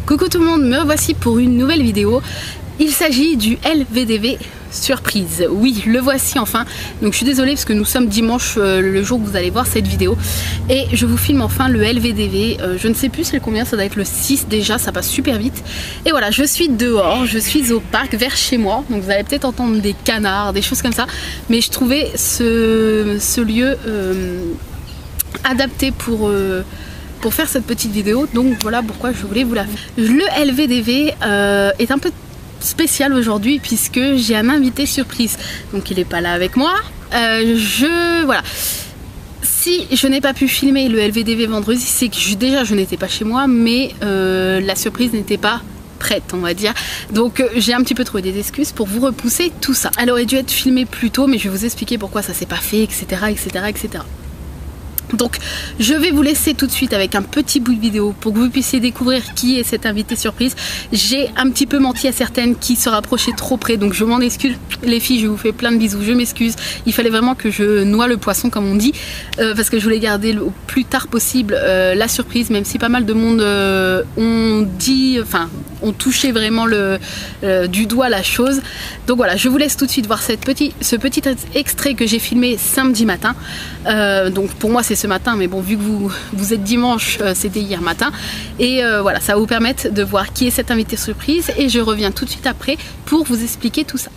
Coucou tout le monde, me revoici pour une nouvelle vidéo. Il s'agit du LVDV surprise. Oui, le voici enfin. Donc je suis désolée parce que nous sommes dimanche, le jour que vous allez voir cette vidéo. Et je vous filme enfin le LVDV. Je ne sais plus c'est le combien, ça doit être le 6 déjà, ça passe super vite. Et voilà, je suis dehors, je suis au parc vers chez moi. Donc vous allez peut-être entendre des canards, des choses comme ça. Mais je trouvais ce lieu adapté pour faire cette petite vidéo, donc voilà pourquoi je voulais vous la faire. Le LVDV est un peu spécial aujourd'hui puisque j'ai un invité surprise, donc il n'est pas là avec moi. Voilà. Si je n'ai pas pu filmer le LVDV vendredi, c'est que déjà je n'étais pas chez moi, mais la surprise n'était pas prête, on va dire. Donc j'ai un petit peu trouvé des excuses pour vous repousser tout ça. Elle aurait dû être filmée plus tôt, mais je vais vous expliquer pourquoi ça s'est pas fait, etc., etc., etc. Donc je vais vous laisser tout de suite avec un petit bout de vidéo pour que vous puissiez découvrir qui est cette invitée surprise. J'ai un petit peu menti à certaines qui se rapprochaient trop près, donc je m'en excuse les filles, je vous fais plein de bisous, je m'excuse. Il fallait vraiment que je noie le poisson comme on dit, parce que je voulais garder au plus tard possible la surprise, même si pas mal de monde ont touché vraiment du doigt la chose. Donc voilà, je vous laisse tout de suite voir ce petit extrait que j'ai filmé samedi matin. Donc pour moi c'est ce matin, mais bon, vu que vous êtes dimanche, c'était hier matin. Et voilà, ça va vous permettre de voir qui est cette invitée surprise et je reviens tout de suite après pour vous expliquer tout ça.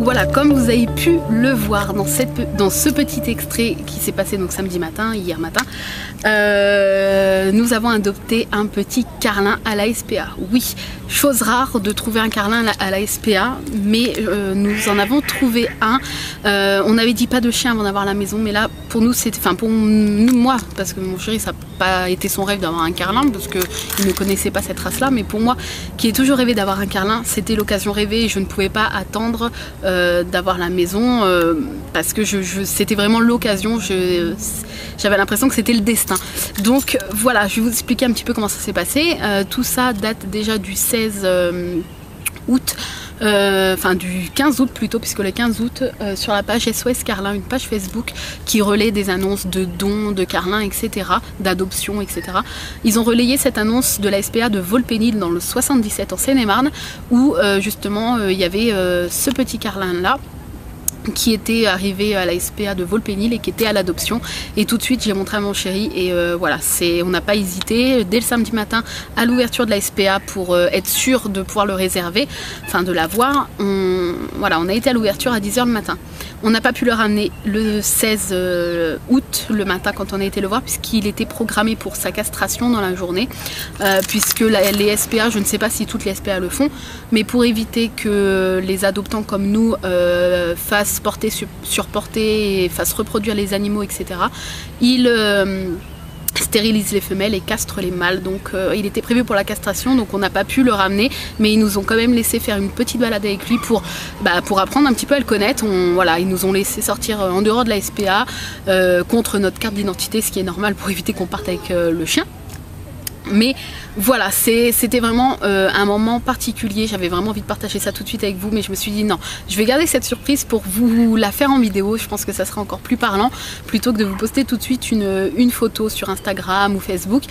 Voilà, comme vous avez pu le voir dans ce petit extrait qui s'est passé donc samedi matin, hier matin, nous avons adopté un petit carlin à la SPA. Oui, chose rare de trouver un carlin à la SPA, mais nous en avons trouvé un. On avait dit pas de chien avant d'avoir la maison, mais là pour nous c'était, enfin pour nous, moi, parce que mon chéri ça n'a pas été son rêve d'avoir un carlin parce qu'il ne connaissait pas cette race là, mais pour moi qui ai toujours rêvé d'avoir un carlin, c'était l'occasion rêvée et je ne pouvais pas attendre d'avoir la maison parce que c'était vraiment l'occasion. J'avais l'impression que c'était le destin. Donc voilà, je vais vous expliquer un petit peu comment ça s'est passé. Tout ça date déjà du 16 août. Enfin du 15 août plutôt, puisque le 15 août sur la page SOS Carlin, une page Facebook qui relaie des annonces de dons de carlin, etc., d'adoption, etc. Ils ont relayé cette annonce de la SPA de Volpénil dans le 77 en Seine-et-Marne, où justement il y avait ce petit carlin là qui était arrivé à la SPA de Volpénil et qui était à l'adoption, et tout de suite j'ai montré à mon chéri et voilà, on n'a pas hésité dès le samedi matin à l'ouverture de la SPA pour être sûr de pouvoir le réserver, enfin de l'avoir. Voilà, on a été à l'ouverture à 10 h le matin. On n'a pas pu le ramener le 16 août le matin quand on a été le voir, puisqu'il était programmé pour sa castration dans la journée, puisque les SPA, je ne sais pas si toutes les SPA le font, mais pour éviter que les adoptants comme nous fassent porter, surporter et fassent reproduire les animaux, etc. Il stérilise les femelles et castre les mâles, donc il était prévu pour la castration, donc on n'a pas pu le ramener, mais ils nous ont quand même laissé faire une petite balade avec lui pour apprendre un petit peu à le connaître. Voilà, ils nous ont laissé sortir en dehors de la SPA contre notre carte d'identité, ce qui est normal pour éviter qu'on parte avec le chien. Mais voilà, c'était vraiment un moment particulier. J'avais vraiment envie de partager ça tout de suite avec vous, mais je me suis dit non, je vais garder cette surprise pour vous la faire en vidéo. Je pense que ça sera encore plus parlant plutôt que de vous poster tout de suite une photo sur Instagram ou Facebook.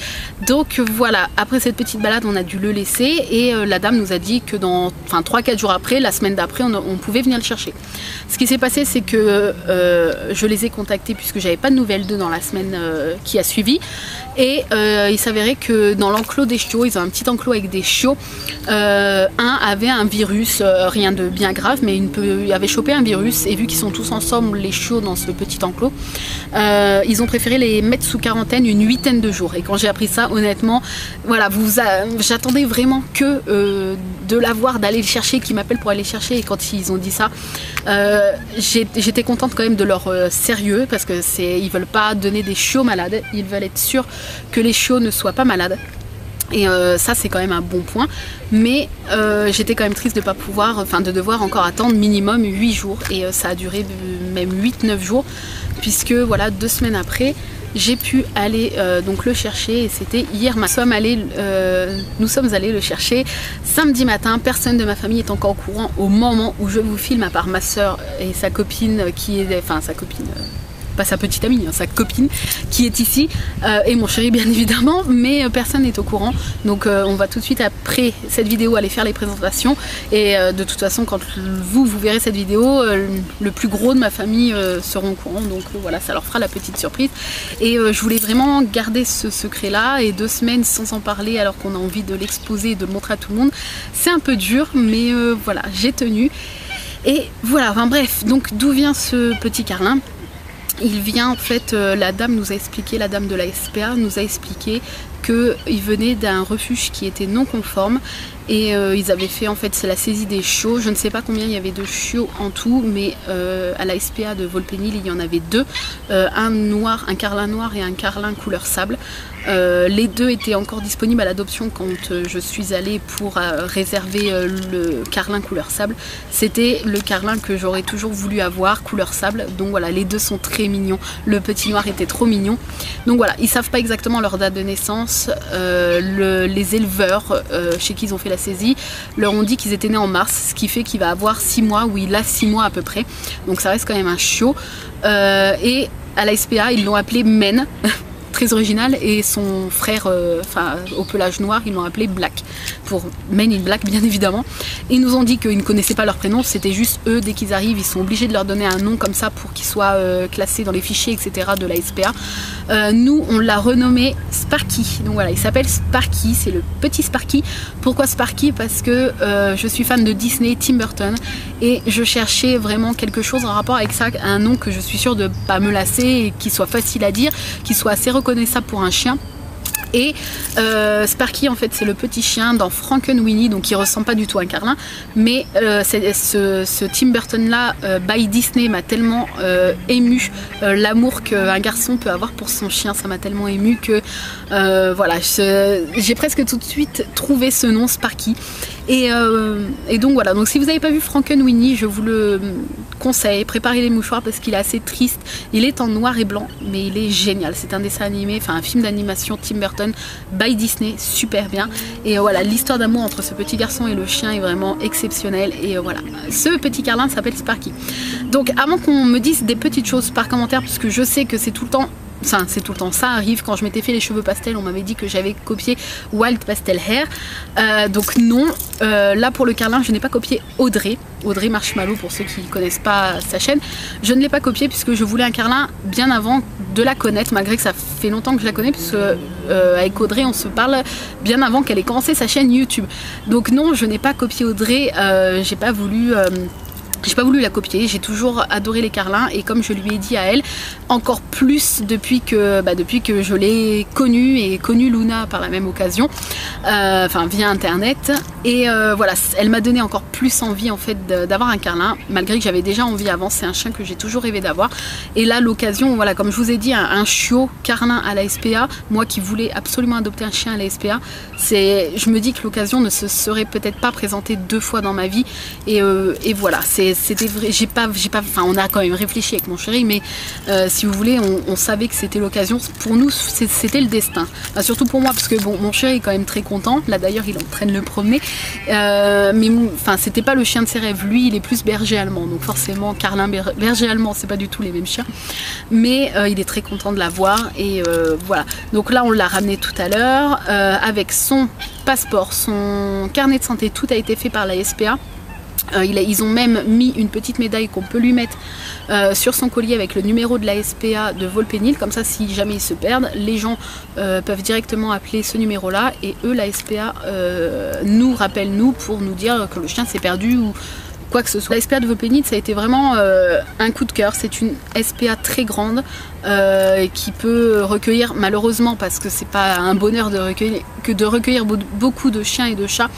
Donc voilà, après cette petite balade, on a dû le laisser et la dame nous a dit que dans 3-4 jours après, la semaine d'après, on pouvait venir le chercher. Ce qui s'est passé, c'est que je les ai contactés puisque j'avais pas de nouvelles d'eux dans la semaine qui a suivi, et il s'avérait que dans l'enclos des chiots, ils ont un petit enclos avec des chiots, un avait un virus, rien de bien grave, mais il avait chopé un virus, et vu qu'ils sont tous ensemble les chiots dans ce petit enclos, ils ont préféré les mettre sous quarantaine une 8aine de jours. Et quand j'ai appris ça, honnêtement, voilà, j'attendais vraiment que de l'avoir, d'aller le chercher, qu'ils m'appellent pour aller le chercher, et quand ils ont dit ça, j'étais contente quand même de leur sérieux, parce que ils veulent pas donner des chiots malades, ils veulent être sûrs que les chiots ne soient pas malades. Et ça c'est quand même un bon point, mais j'étais quand même triste de pas pouvoir, de devoir encore attendre minimum 8 jours, et ça a duré même 8-9 jours, puisque voilà, 2 semaines après j'ai pu aller donc le chercher, et c'était hier matin. Nous sommes allés le chercher samedi matin. Personne de ma famille est encore au courant au moment où je vous filme, à part ma soeur et sa copine sa copine, pas sa petite amie, sa copine qui est ici, et mon chéri bien évidemment, mais personne n'est au courant. Donc on va tout de suite après cette vidéo aller faire les présentations, et de toute façon quand vous verrez cette vidéo, le plus gros de ma famille seront au courant, donc voilà, ça leur fera la petite surprise. Et je voulais vraiment garder ce secret là, et 2 semaines sans en parler alors qu'on a envie de l'exposer et de le montrer à tout le monde, c'est un peu dur, mais voilà, j'ai tenu. Et voilà, bref, donc d'où vient ce petit carlin? Il vient en fait, la dame nous a expliqué, la dame de la SPA nous a expliqué qu'il venait d'un refuge qui était non conforme, et ils avaient fait en fait la saisie des chiots. Je ne sais pas combien il y avait de chiots en tout, mais à la SPA de Volpénil il y en avait 2, un carlin noir et un carlin couleur sable. Les 2 étaient encore disponibles à l'adoption quand je suis allée pour réserver le carlin couleur sable. C'était le carlin que j'aurais toujours voulu avoir, couleur sable. Donc voilà, les 2 sont très mignons. Le petit noir était trop mignon. Donc voilà, ils savent pas exactement leur date de naissance. Les éleveurs chez qui ils ont fait la saisie leur ont dit qu'ils étaient nés en mars, ce qui fait qu'il va avoir 6 mois, ou il a 6 mois à peu près. Donc ça reste quand même un chiot. Et à la SPA, ils l'ont appelé Men. Très original, et son frère au pelage noir, ils l'ont appelé Black, pour Men in Black bien évidemment. Et ils nous ont dit qu'ils ne connaissaient pas leur prénom, c'était juste eux, dès qu'ils arrivent ils sont obligés de leur donner un nom comme ça pour qu'ils soient classés dans les fichiers etc de la SPA. Nous on l'a renommé Sparky, donc voilà, il s'appelle Sparky, c'est le petit Sparky. Pourquoi Sparky? Parce que je suis fan de Disney, Tim Burton, et je cherchais vraiment quelque chose en rapport avec ça, un nom que je suis sûre de pas me lasser, et qui soit facile à dire, qui soit assez reconnaissable pour un chien. Et Sparky en fait c'est le petit chien dans Frankenweenie, donc il ressemble pas du tout à un carlin, mais ce Tim Burton là by Disney m'a tellement ému, l'amour qu'un garçon peut avoir pour son chien, ça m'a tellement ému que voilà, j'ai presque tout de suite trouvé ce nom Sparky. Et donc voilà, donc si vous n'avez pas vu Frankenweenie, je vous le conseille, préparez les mouchoirs parce qu'il est assez triste. Il est en noir et blanc, mais il est génial. C'est un dessin animé, enfin un film d'animation Tim Burton by Disney, super bien. Et voilà, l'histoire d'amour entre ce petit garçon et le chien est vraiment exceptionnelle. Et voilà, ce petit carlin s'appelle Sparky. Donc avant qu'on me dise des petites choses par commentaire, parce que je sais que c'est tout le temps Ça, c'est tout le temps. Ça arrive. Quand je m'étais fait les cheveux pastel, on m'avait dit que j'avais copié Wild Pastel Hair. Donc non, là pour le carlin, je n'ai pas copié Audrey Marshmallow, pour ceux qui ne connaissent pas sa chaîne. Je ne l'ai pas copié puisque je voulais un carlin bien avant de la connaître, malgré que ça fait longtemps que je la connais, puisque avec Audrey on se parle bien avant qu'elle ait commencé sa chaîne YouTube. Donc non, je n'ai pas copié Audrey, j'ai pas voulu la copier, j'ai toujours adoré les carlins et comme je lui ai dit à elle, encore plus depuis que je l'ai connue et connu Luna par la même occasion, enfin via internet, et voilà, elle m'a donné encore plus envie en fait d'avoir un carlin, malgré que j'avais déjà envie avant. C'est un chien que j'ai toujours rêvé d'avoir, et là l'occasion, voilà, comme je vous ai dit, un chiot carlin à la SPA, moi qui voulais absolument adopter un chien à la SPA, je me dis que l'occasion ne se serait peut-être pas présentée 2 fois dans ma vie, et voilà, c'était vrai, enfin on a quand même réfléchi avec mon chéri, mais si vous voulez, on savait que c'était l'occasion. Pour nous, c'était le destin. Enfin, surtout pour moi, parce que bon, mon chéri est quand même très content. Là d'ailleurs, il est en train de le promener. Mais enfin, c'était pas le chien de ses rêves. Lui, il est plus berger allemand. Donc forcément, carlin, berger allemand, c'est pas du tout les mêmes chiens. Mais il est très content de l'avoir. Et voilà. Donc là, on l'a ramené tout à l'heure avec son passeport, son carnet de santé. Tout a été fait par la SPA. Ils ont même mis une petite médaille qu'on peut lui mettre sur son collier avec le numéro de la SPA de Volpénil, comme ça si jamais ils se perdent, les gens peuvent directement appeler ce numéro là et eux, la SPA nous rappelle pour nous dire que le chien s'est perdu ou quoi que ce soit. La SPA de Volpénil, ça a été vraiment un coup de cœur. C'est une SPA très grande qui peut recueillir, malheureusement, parce que c'est pas un bonheur de recueillir beaucoup de chiens et de chats,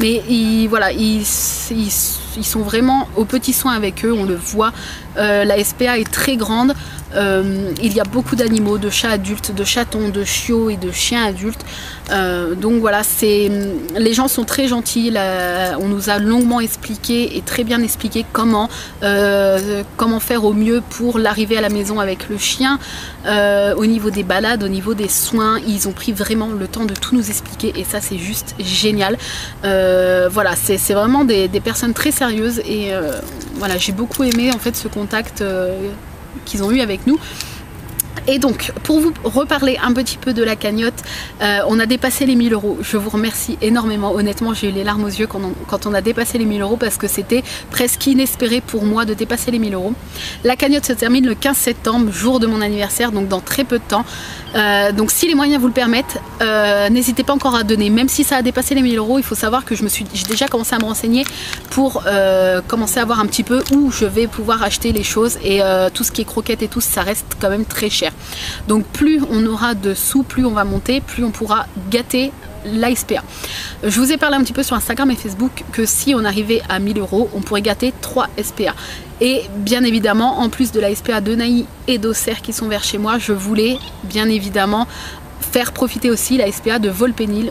mais voilà, ils sont vraiment aux petits soins avec eux, on le voit. La SPA est très grande. Il y a beaucoup d'animaux, de chats adultes, de chatons, de chiots et de chiens adultes. Donc voilà, les gens sont très gentils. On nous a longuement expliqué et très bien expliqué comment faire au mieux pour l'arrivée à la maison avec le chien. Au niveau des balades, au niveau des soins, ils ont pris vraiment le temps de tout nous expliquer et ça c'est juste génial. Voilà, c'est vraiment des personnes très sérieuses et voilà, j'ai beaucoup aimé en fait ce contact qu'ils ont eu avec nous. Et donc, pour vous reparler un petit peu de la cagnotte, on a dépassé les 1000 €. Je vous remercie énormément. Honnêtement, j'ai eu les larmes aux yeux quand on a dépassé les 1000 € parce que c'était presque inespéré pour moi de dépasser les 1000 €. La cagnotte se termine le 15 septembre, jour de mon anniversaire, donc dans très peu de temps. Donc si les moyens vous le permettent, n'hésitez pas encore à donner. Même si ça a dépassé les 1000 €, il faut savoir que j'ai déjà commencé à me renseigner pour commencer à voir un petit peu où je vais pouvoir acheter les choses. Et tout ce qui est croquettes et tout, ça reste quand même très cher. Donc plus on aura de sous, plus on va monter, plus on pourra gâter la SPA. Je vous ai parlé un petit peu sur Instagram et Facebook que si on arrivait à 1000 €, on pourrait gâter 3 SPA. Et bien évidemment, en plus de la SPA de Naï et d'Auxerre qui sont vers chez moi, je voulais bien évidemment faire profiter aussi la SPA de Volpénil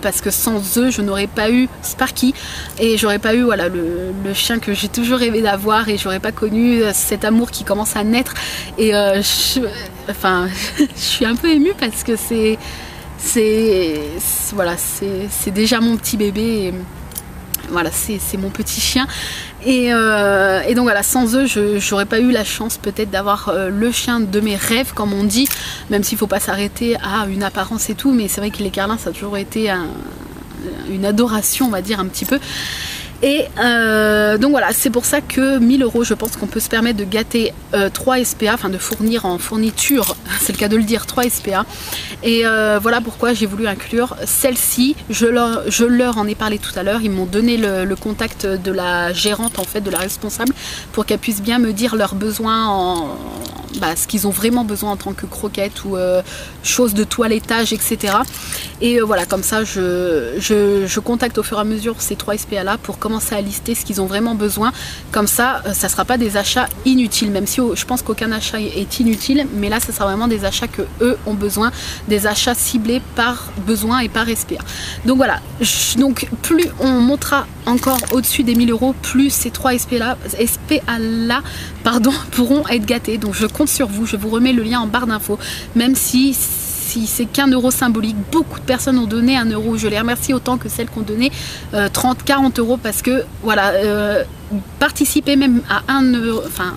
parce que sans eux je n'aurais pas eu Sparky et j'aurais pas eu voilà, le chien que j'ai toujours rêvé d'avoir et j'aurais pas connu cet amour qui commence à naître et je suis un peu émue parce que c'est déjà mon petit bébé et voilà, c'est mon petit chien. Et donc voilà, sans eux, j'aurais pas eu la chance peut-être d'avoir le chien de mes rêves, comme on dit, même s'il faut pas s'arrêter à une apparence et tout, mais c'est vrai que les carlins, ça a toujours été une adoration, on va dire, un petit peu. Et donc voilà, c'est pour ça que 1000 €, je pense qu'on peut se permettre de gâter 3 SPA, enfin de fournir en fourniture, c'est le cas de le dire, 3 SPA. Et voilà pourquoi j'ai voulu inclure celle-ci. Je leur en ai parlé tout à l'heure, ils m'ont donné le contact de la gérante, en fait, de la responsable, pour qu'elle puisse bien me dire leurs besoins, ce qu'ils ont vraiment besoin en tant que croquettes ou choses de toilettage, etc. Et voilà, comme ça, je contacte au fur et à mesure ces 3 SPA là pour commencer à lister ce qu'ils ont vraiment besoin. Comme ça, ça ne sera pas des achats inutiles, même si je pense qu'aucun achat est inutile, mais là, ça sera vraiment des achats que eux ont besoin, des achats ciblés par besoin et par SPA. Donc voilà, donc plus on montera encore au-dessus des 1000 €, plus ces 3 SPA là pourront être gâtés. Donc je compte sur vous, je vous remets le lien en barre d'infos, même si c'est qu'un euro symbolique. Beaucoup de personnes ont donné 1 €. Je les remercie autant que celles qui ont donné 30, 40 € parce que voilà, participer même à 1 €, enfin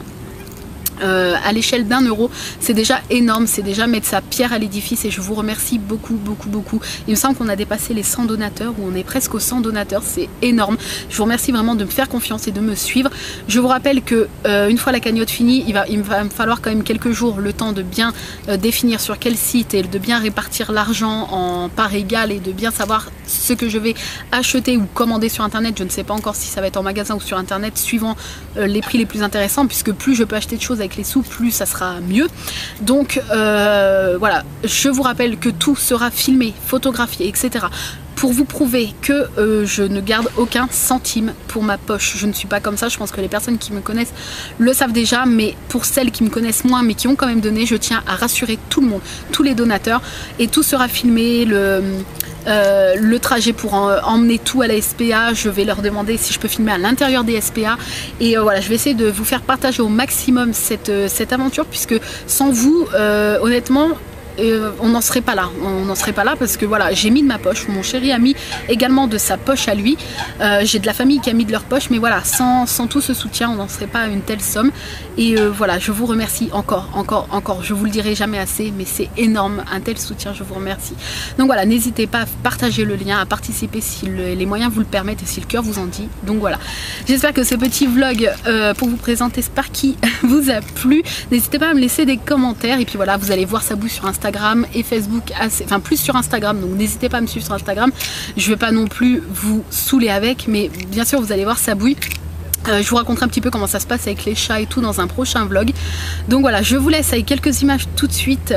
à l'échelle d'1 €, c'est déjà énorme, c'est déjà mettre sa pierre à l'édifice et je vous remercie beaucoup. Il me semble qu'on a dépassé les 100 donateurs ou on est presque aux 100 donateurs, c'est énorme. Je vous remercie vraiment de me faire confiance et de me suivre. Je vous rappelle que une fois la cagnotte finie, il va me falloir quand même quelques jours le temps de bien définir sur quel site et de bien répartir l'argent en parts égales et de bien savoir ce que je vais acheter ou commander sur internet. Je ne sais pas encore si ça va être en magasin ou sur internet suivant les prix les plus intéressants, puisque plus je peux acheter de choses avec les sous, plus ça sera mieux. Donc voilà, je vous rappelle que tout sera filmé, photographié, etc. pour vous prouver que je ne garde aucun centime pour ma poche. Je ne suis pas comme ça, je pense que les personnes qui me connaissent le savent déjà, mais pour celles qui me connaissent moins mais qui ont quand même donné, je tiens à rassurer tout le monde, tous les donateurs, et tout sera filmé, le trajet pour emmener tout à la SPA, je vais leur demander si je peux filmer à l'intérieur des SPA et voilà, je vais essayer de vous faire partager au maximum cette aventure, puisque sans vous, honnêtement, on n'en serait pas là, parce que voilà, j'ai mis de ma poche, mon chéri a mis également de sa poche à lui, j'ai de la famille qui a mis de leur poche, mais voilà, sans tout ce soutien on n'en serait pas à une telle somme. Et voilà, je vous remercie encore, je vous le dirai jamais assez, mais c'est énorme, un tel soutien, je vous remercie. Donc voilà, n'hésitez pas à partager le lien, à participer si les moyens vous le permettent et si le cœur vous en dit. Donc voilà, j'espère que ce petit vlog pour vous présenter Sparky vous a plu. N'hésitez pas à me laisser des commentaires, et puis voilà, vous allez voir sa bouche sur Instagram et Facebook, enfin plus sur Instagram, donc n'hésitez pas à me suivre sur Instagram. Je vais pas non plus vous saouler avec, mais bien sûr vous allez voir sa bouille. Je vous raconterai un petit peu comment ça se passe avec les chats et tout dans un prochain vlog. Donc voilà, je vous laisse avec quelques images tout de suite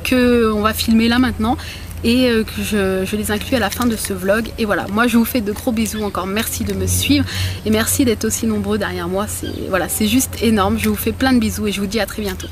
que on va filmer là maintenant, et que je les inclus à la fin de ce vlog. Et voilà, moi je vous fais de gros bisous, encore merci de me suivre et merci d'être aussi nombreux derrière moi, c'est voilà, c'est juste énorme. Je vous fais plein de bisous et je vous dis à très bientôt.